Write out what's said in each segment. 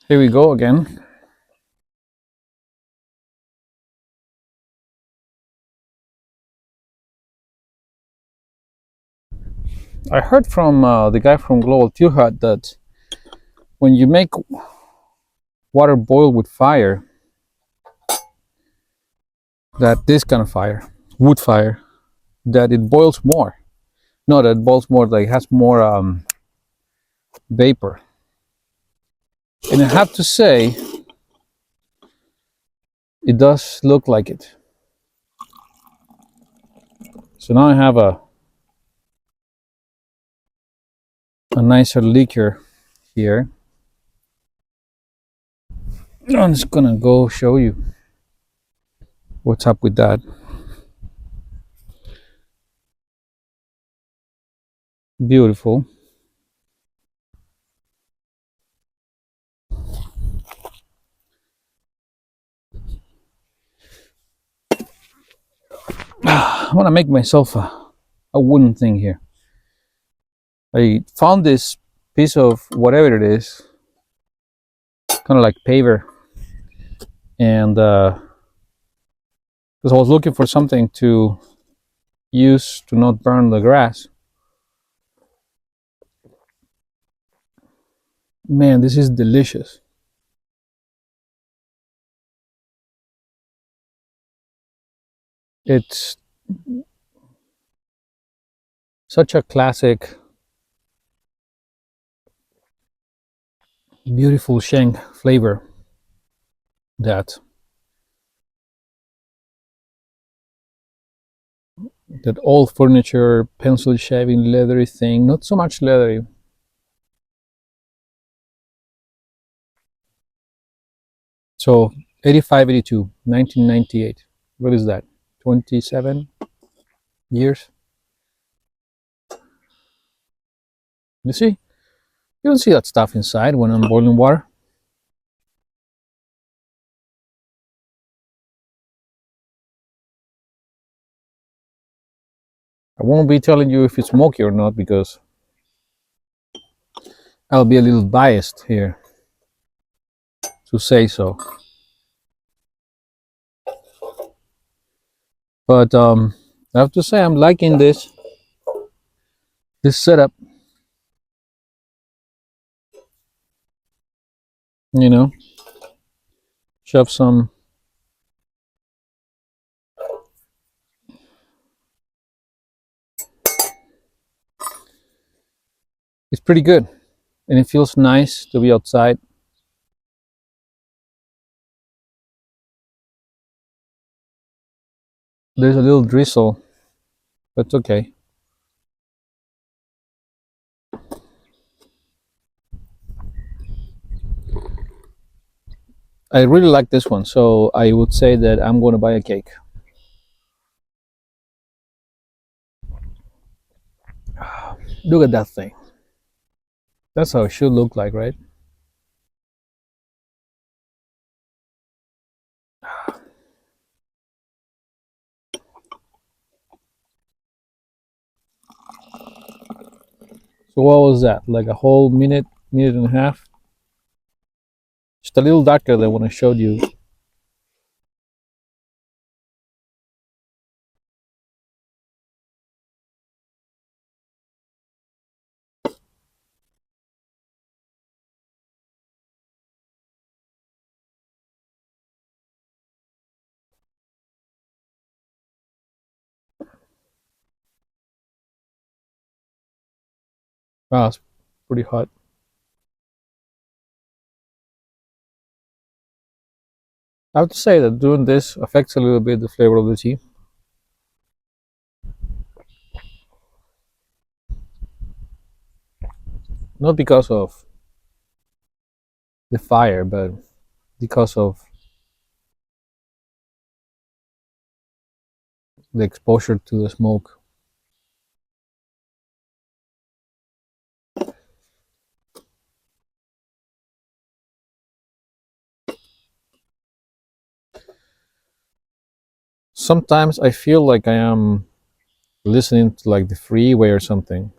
Here we go again. I heard from the guy from Global Teahouse that when you make water boil with fire, that this kind of fire, wood fire, that it boils more. No, that it boils more, like it has more vapor. And I have to say, it does look like it. So now I have a nicer liquor here. I'm just gonna go show you what's up with that. Beautiful. I want to make myself a wooden thing here. I found this piece of whatever it is, kind of like paver, and because I was looking for something to use to not burn the grass. Man, this is delicious. It's such a classic, beautiful shank flavor that old furniture, pencil shaving, leathery thing. Not so much leathery. So 85, 82, 1998. What is that? 27 years? You see? You don't see that stuff inside when I'm boiling water. I won't be telling you if it's smoky or not because I'll be a little biased here to say so. But I have to say I'm liking this setup. You know, shove some it's pretty good and it feels nice to be outside. There's a little drizzle, but it's okay. I really like this one, so I would say that I'm going to buy a cake. Look at that thing. That's how it should look like, right? So what was that? Like a whole minute, minute and a half? Just a little darker than when I showed you. Wow, it's pretty hot. I have to say that doing this affects a little bit the flavor of the tea. Not because of the fire, but because of the exposure to the smoke. Sometimes I feel like I am listening to like the freeway or something.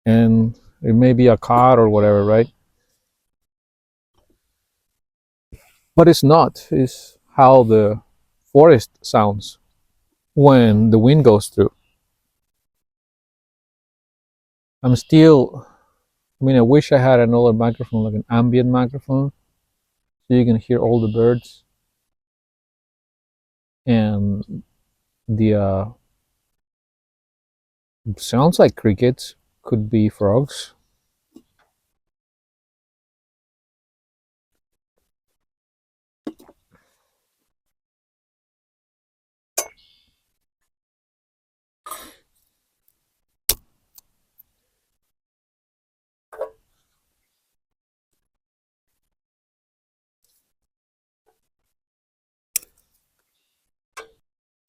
And it may be a car or whatever, right? but it's not. It's how the forest sounds when the wind goes through. I'm still, I mean, I wish I had another microphone, like an ambient microphone, so you can hear all the birds and the sounds like crickets, could be frogs.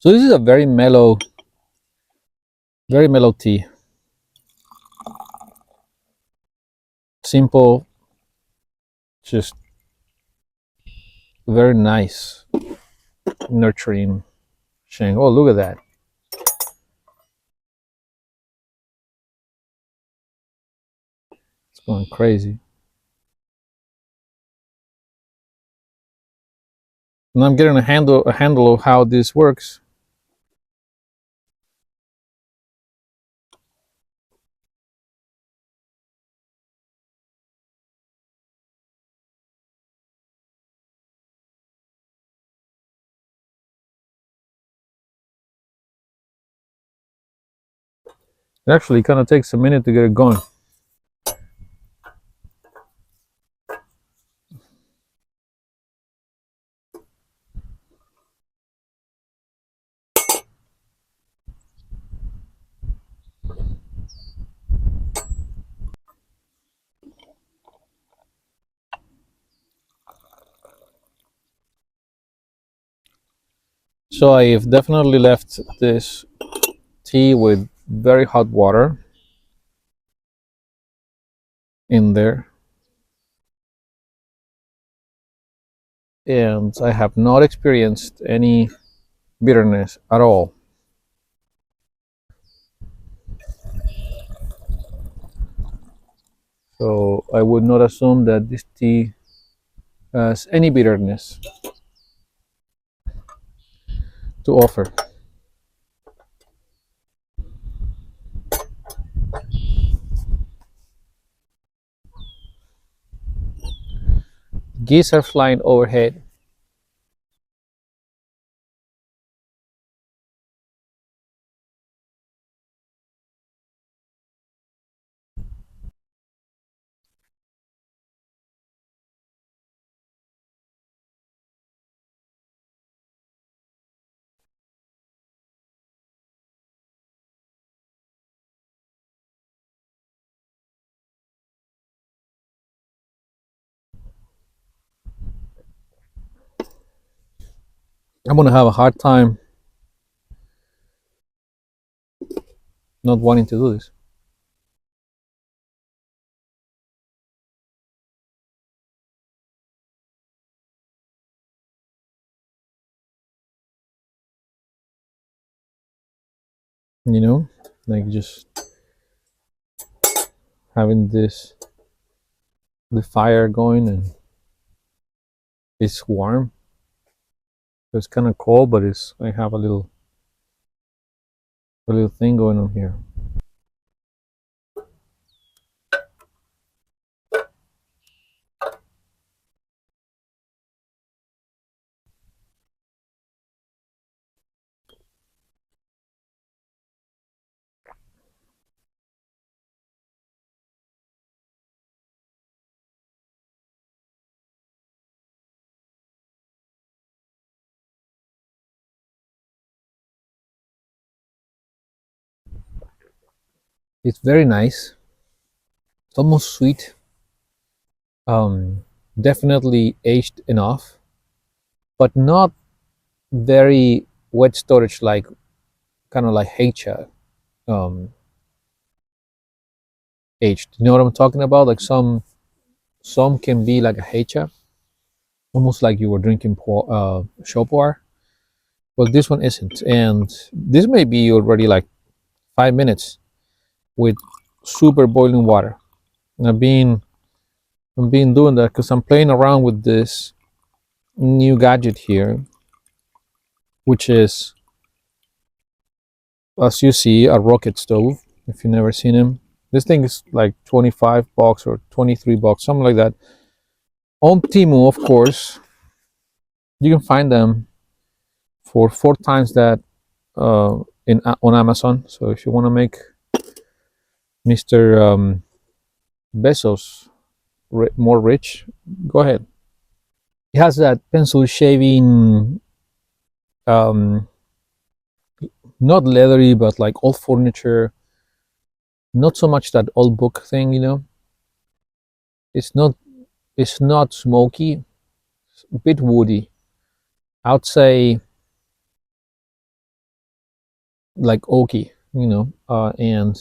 So this is a very mellow tea. Simple, just very nice, nurturing shang. Oh, look at that. It's going crazy. And I'm getting a handle of how this works. It actually kind of takes a minute to get it going. So I've definitely left this tea with very hot water in there, and I have not experienced any bitterness at all. So I would not assume that this tea has any bitterness to offer. Geese are flying overhead. I'm gonna have a hard time not wanting to do this. You know, like just having this the fire going and it's warm. So it's kind of cold, but it's I have a little thing going on here. It's very nice. It's almost sweet. Um, Definitely aged enough, but not very wet storage like kind of like Heicha um, aged. You know what I'm talking about? Like some can be like a Heicha, almost like you were drinking Chopar. Well, this one isn't, and this may be already like 5 minutes with super boiling water. And I've been doing that because I'm playing around with this new gadget here, which is, as you see, a rocket stove. If you've never seen them, this thing is like 25 bucks or 23 bucks, something like that. On Temu, of course, you can find them for 4 times that on Amazon. So if you want to make Mr. Bezos more rich, go ahead. It has that pencil shaving, um, not leathery, but like old furniture. Not so much that old book thing, you know. It's not. It's not smoky. It's a bit woody. I would say like oaky, you know. And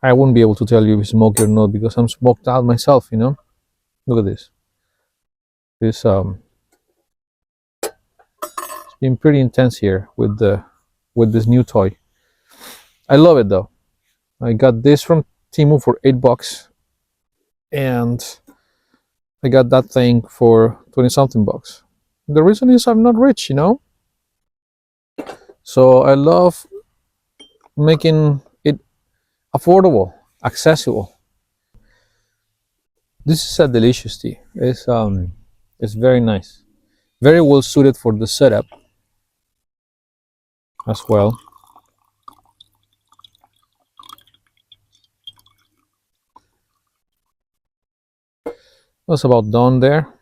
I wouldn't be able to tell you if it's smoky or not because I'm smoked out myself, you know. Look at this. This it's been pretty intense here with this new toy. I love it though. I got this from Temu for 8 bucks, and I got that thing for 20 something bucks. The reason is I'm not rich, you know. So I love making it affordable, accessible. This is a delicious tea. It's very nice, very well suited for the setup as well. That's about done there.